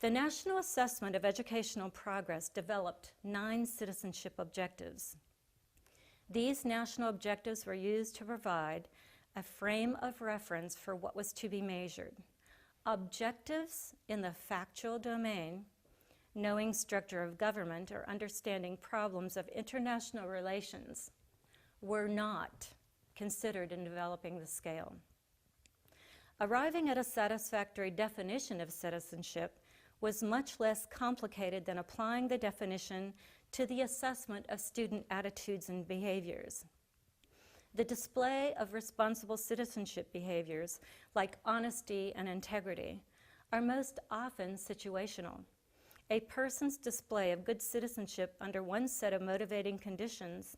The National Assessment of Educational Progress developed 9 citizenship objectives. These national objectives were used to provide a frame of reference for what was to be measured. Objectives in the factual domain, knowing structure of government or understanding problems of international relations, were not considered in developing the scale. Arriving at a satisfactory definition of citizenship was much less complicated than applying the definition to the assessment of student attitudes and behaviors. The display of responsible citizenship behaviors, like honesty and integrity, are most often situational. A person's display of good citizenship under one set of motivating conditions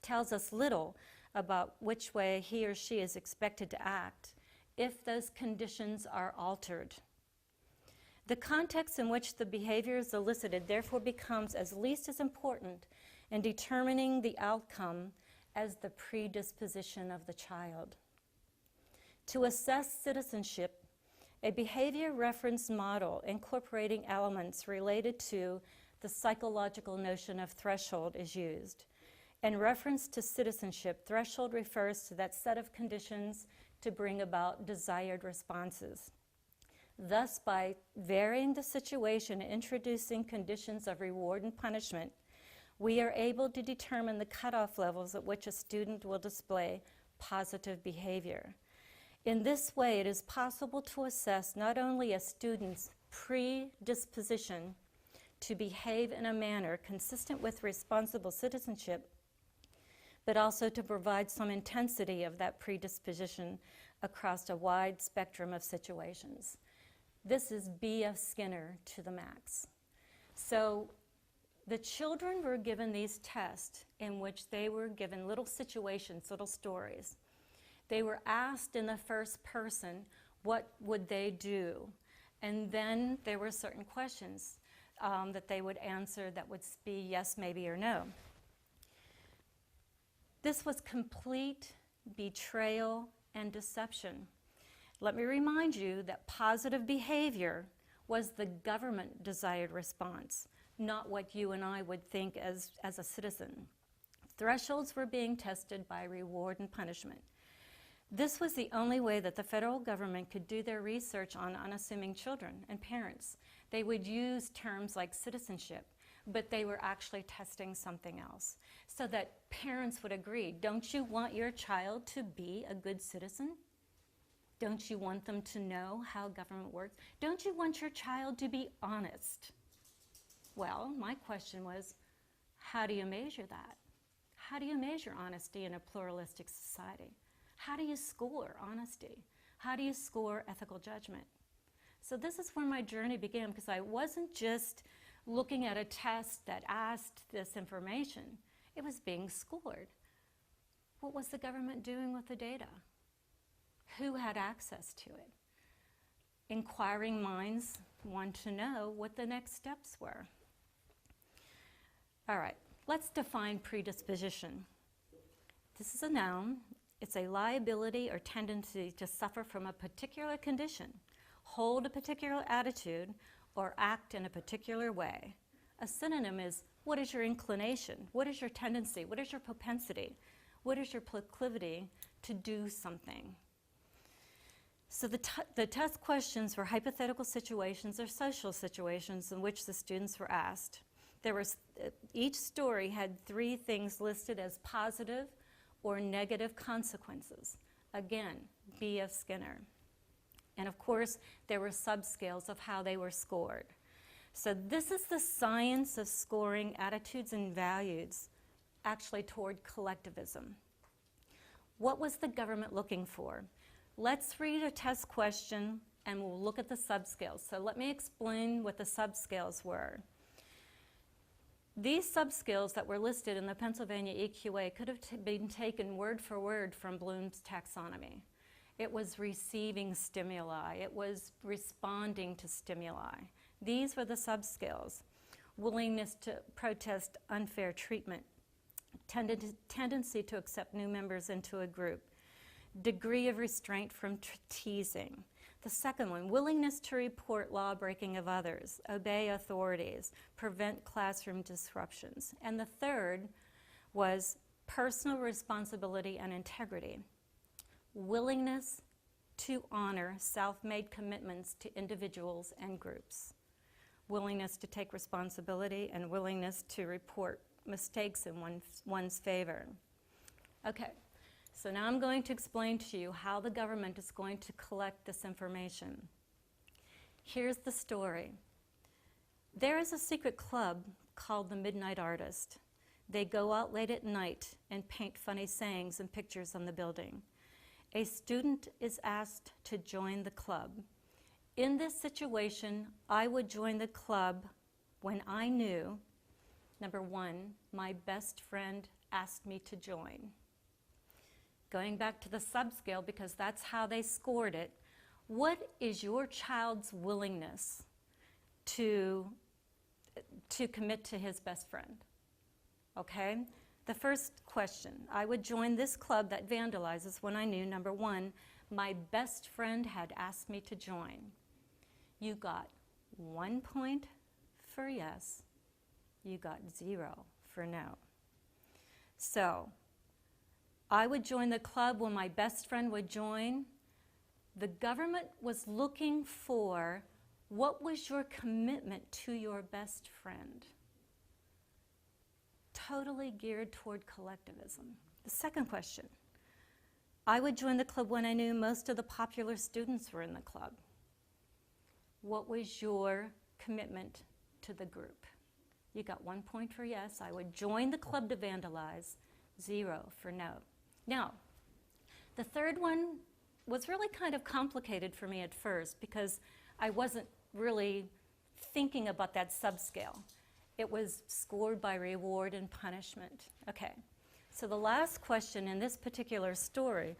tells us little about which way he or she is expected to act if those conditions are altered. The context in which the behavior is elicited therefore becomes at least as important in determining the outcome as the predisposition of the child. To assess citizenship, a behavior reference model incorporating elements related to the psychological notion of threshold is used. In reference to citizenship, threshold refers to that set of conditions to bring about desired responses. Thus, by varying the situation and introducing conditions of reward and punishment, we are able to determine the cutoff levels at which a student will display positive behavior. In this way, it is possible to assess not only a student's predisposition to behave in a manner consistent with responsible citizenship, but also to provide some intensity of that predisposition across a wide spectrum of situations. This is B.F. Skinner to the max. So the children were given these tests in which they were given little situations, little stories. They were asked in the first person, what would they do? And then there were certain questions that they would answer that would be yes, maybe, or no. This was complete betrayal and deception. Let me remind you that positive behavior was the government desired response, not what you and I would think as a citizen. Thresholds were being tested by reward and punishment. This was the only way that the federal government could do their research on unassuming children and parents. They would use terms like citizenship, but they were actually testing something else so that parents would agree. Don't you want your child to be a good citizen? Don't you want them to know how government works? Don't you want your child to be honest? Well, my question was, how do you measure that? How do you measure honesty in a pluralistic society? How do you score honesty? How do you score ethical judgment? So this is where my journey began, because I wasn't just looking at a test that asked this information. It was being scored. What was the government doing with the data? Who had access to it? Inquiring minds want to know what the next steps were. All right, let's define predisposition. This is a noun. It's a liability or tendency to suffer from a particular condition, hold a particular attitude, or act in a particular way. A synonym is, what is your inclination? What is your tendency? What is your propensity? What is your proclivity to do something? So the test questions were hypothetical situations or social situations in which the students were asked. Each story had 3 things listed as positive or negative consequences. Again, B.F. Skinner. And of course, there were subscales of how they were scored. So this is the science of scoring attitudes and values actually toward collectivism. What was the government looking for? Let's read a test question and we'll look at the subscales. So let me explain what the subscales were. These subscales that were listed in the Pennsylvania EQA could have been taken word for word from Bloom's taxonomy. It was receiving stimuli. It was responding to stimuli. These were the subscales. Willingness to protest unfair treatment, tendency to accept new members into a group, degree of restraint from teasing. The second one, willingness to report law breaking of others, obey authorities, prevent classroom disruptions. And the third was personal responsibility and integrity, willingness to honor self-made commitments to individuals and groups, willingness to take responsibility, and willingness to report mistakes in one's favor. Okay, so now I'm going to explain to you how the government is going to collect this information. Here's the story. There is a secret club called the Midnight Artist. They go out late at night and paint funny sayings and pictures on the building. A student is asked to join the club. In this situation, I would join the club when I knew, number one, my best friend asked me to join. Going back to the subscale, because that's how they scored it, what is your child's willingness to commit to his best friend? Okay? The first question, I would join this club that vandalizes when I knew, number one, my best friend had asked me to join. You got 1 point for yes, you got 0 for no. So, I would join the club when my best friend would join. The government was looking for, what was your commitment to your best friend? Totally geared toward collectivism. The second question, I would join the club when I knew most of the popular students were in the club. What was your commitment to the group? You got 1 point for yes. I would join the club to vandalize, 0 for no. Now, the third one was really kind of complicated for me at first because I wasn't really thinking about that subscale. It was scored by reward and punishment. Okay, so the last question in this particular story,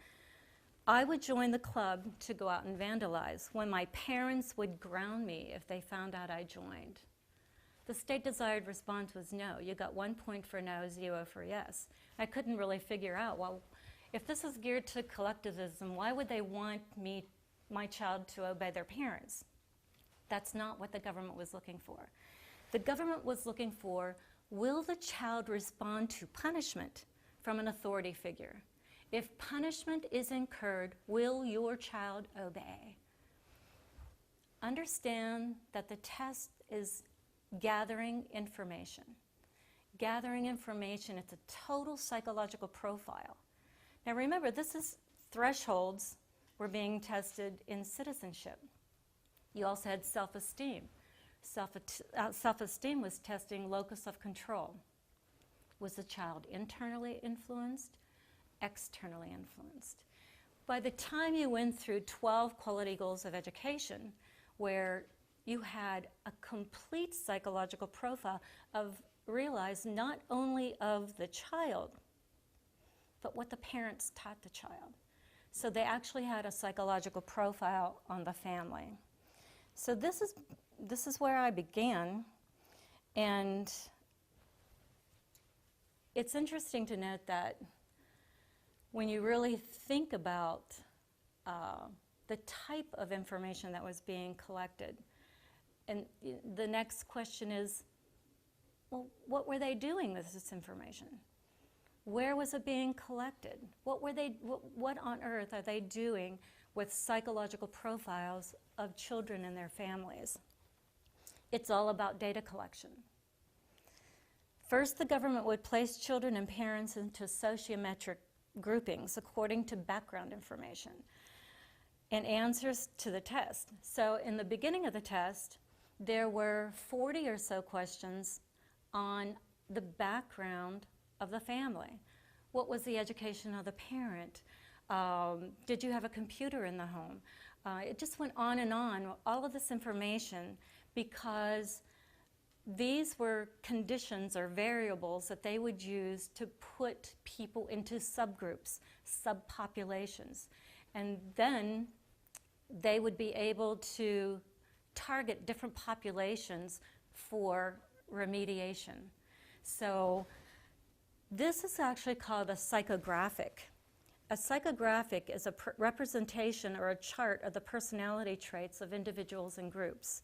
I would join the club to go out and vandalize when my parents would ground me if they found out I joined. The state desired response was no. You got 1 point for no, 0 for yes. I couldn't really figure out, well, if this is geared to collectivism, why would they want my child to obey their parents? That's not what the government was looking for. The government was looking for, will the child respond to punishment from an authority figure? If punishment is incurred, will your child obey? Understand that the test is gathering information. Gathering information, it's a total psychological profile. Now remember, this is thresholds were being tested in citizenship. You also had self-esteem. Self-esteem was testing locus of control. Was the child internally influenced, externally influenced? By the time you went through 12 quality goals of education, where you had a complete psychological profile of realize not only of the child, but what the parents taught the child. So they actually had a psychological profile on the family. So this is where I began, and it's interesting to note that when you really think about the type of information that was being collected, and the next question is, well, what were they doing with this information? Where was it being collected? What on earth are they doing with psychological profiles of children and their families? It's all about data collection. First, the government would place children and parents into sociometric groupings according to background information and answers to the test. So in the beginning of the test, there were 40 or so questions on the background of the family. What was the education of the parent? Did you have a computer in the home? It just went on and on, all of this information, because these were conditions or variables that they would use to put people into subgroups, subpopulations. And then they would be able to target different populations for remediation. So this is actually called a psychographic a psychographic is a representation or a chart of the personality traits of individuals and groups.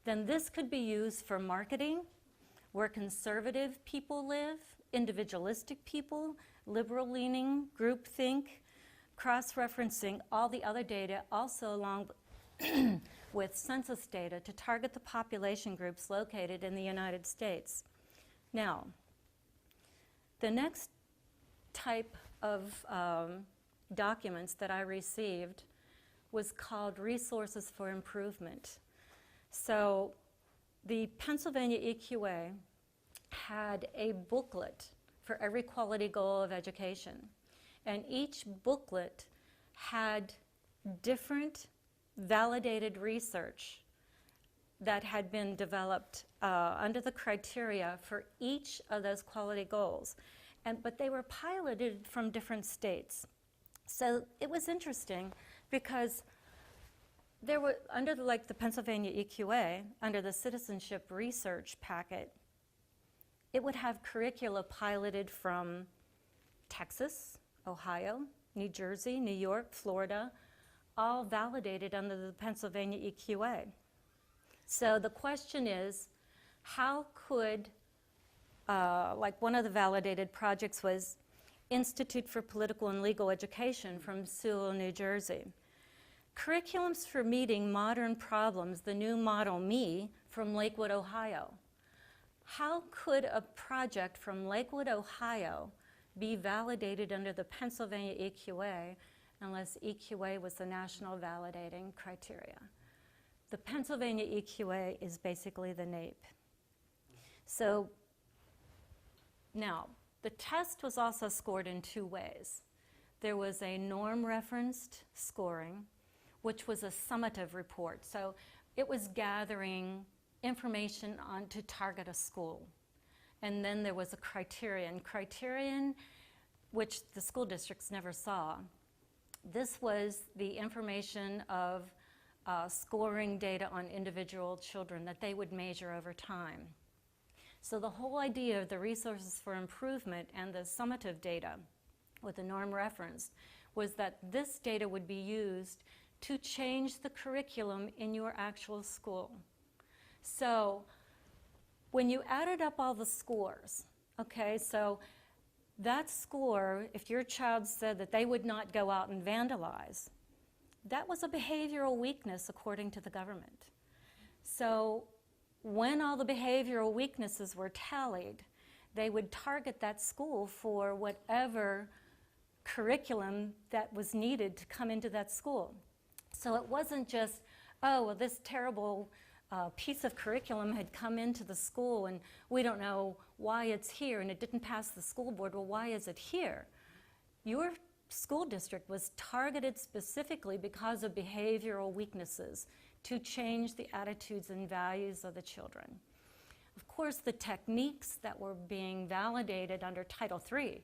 Then this could be used for marketing, where conservative people live, individualistic people, liberal-leaning, groupthink, cross-referencing all the other data, also along with census data to target the population groups located in the United States. Now, the next type of documents that I received was called Resources for Improvement. So the Pennsylvania EQA had a booklet for every quality goal of education. And each booklet had different validated research that had been developed under the criteria for each of those quality goals. But they were piloted from different states. So it was interesting because there were, under the Pennsylvania EQA, under the citizenship research packet, it would have curricula piloted from Texas, Ohio, New Jersey, New York, Florida, all validated under the Pennsylvania EQA. So the question is, how could, one of the validated projects was Institute for Political and Legal Education from Sewell, New Jersey. Curriculums for Meeting Modern Problems, the New Model Me from Lakewood, Ohio. How could a project from Lakewood, Ohio be validated under the Pennsylvania EQA unless EQA was the national validating criteria? The Pennsylvania EQA is basically the NAEP. So now, the test was also scored in two ways. There was a norm-referenced scoring, which was a summative report. So it was gathering information on to target a school. And then there was a criterion which the school districts never saw. This was the information of scoring data on individual children that they would measure over time. So the whole idea of the Resources for Improvement and the summative data with the norm reference was that this data would be used to change the curriculum in your actual school. So when you added up all the scores, okay, so that score, if your child said that they would not go out and vandalize, that was a behavioral weakness according to the government. So when all the behavioral weaknesses were tallied, they would target that school for whatever curriculum that was needed to come into that school. So it wasn't just, oh, well, this terrible piece of curriculum had come into the school and we don't know why it's here and it didn't pass the school board. Well, why is it here? Your school district was targeted specifically because of behavioral weaknesses to change the attitudes and values of the children. Of course, the techniques that were being validated under Title III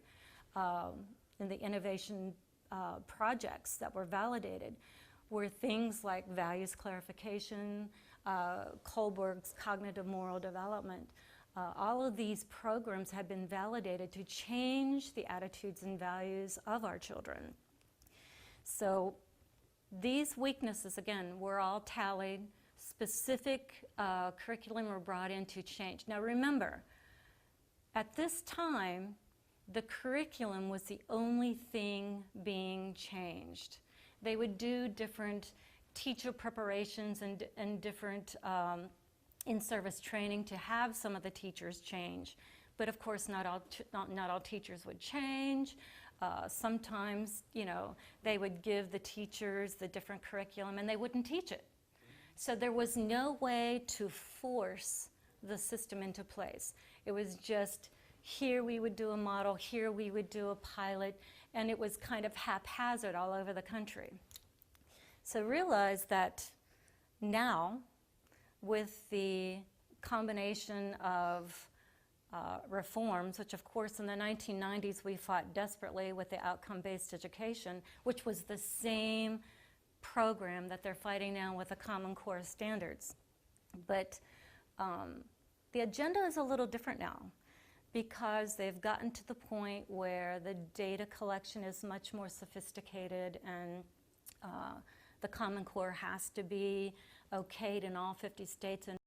in the innovation projects that were validated were things like values clarification, Kohlberg's cognitive moral development. All of these programs had been validated to change the attitudes and values of our children. So these weaknesses, again, were all tallied. Specific curriculum were brought in to change. Now remember, at this time, the curriculum was the only thing being changed. They would do different teacher preparations and different in-service training to have some of the teachers change. But of course, not all teachers would change. Sometimes, they would give the teachers the different curriculum and they wouldn't teach it. So there was no way to force the system into place. It was just, here we would do a model, here we would do a pilot, and it was kind of haphazard all over the country. So realize that now, with the combination of reforms, which of course in the 1990s we fought desperately with the outcome-based education, which was the same program that they're fighting now with the Common Core standards. But the agenda is a little different now. because they've gotten to the point where the data collection is much more sophisticated, and the Common Core has to be okayed in all 50 states in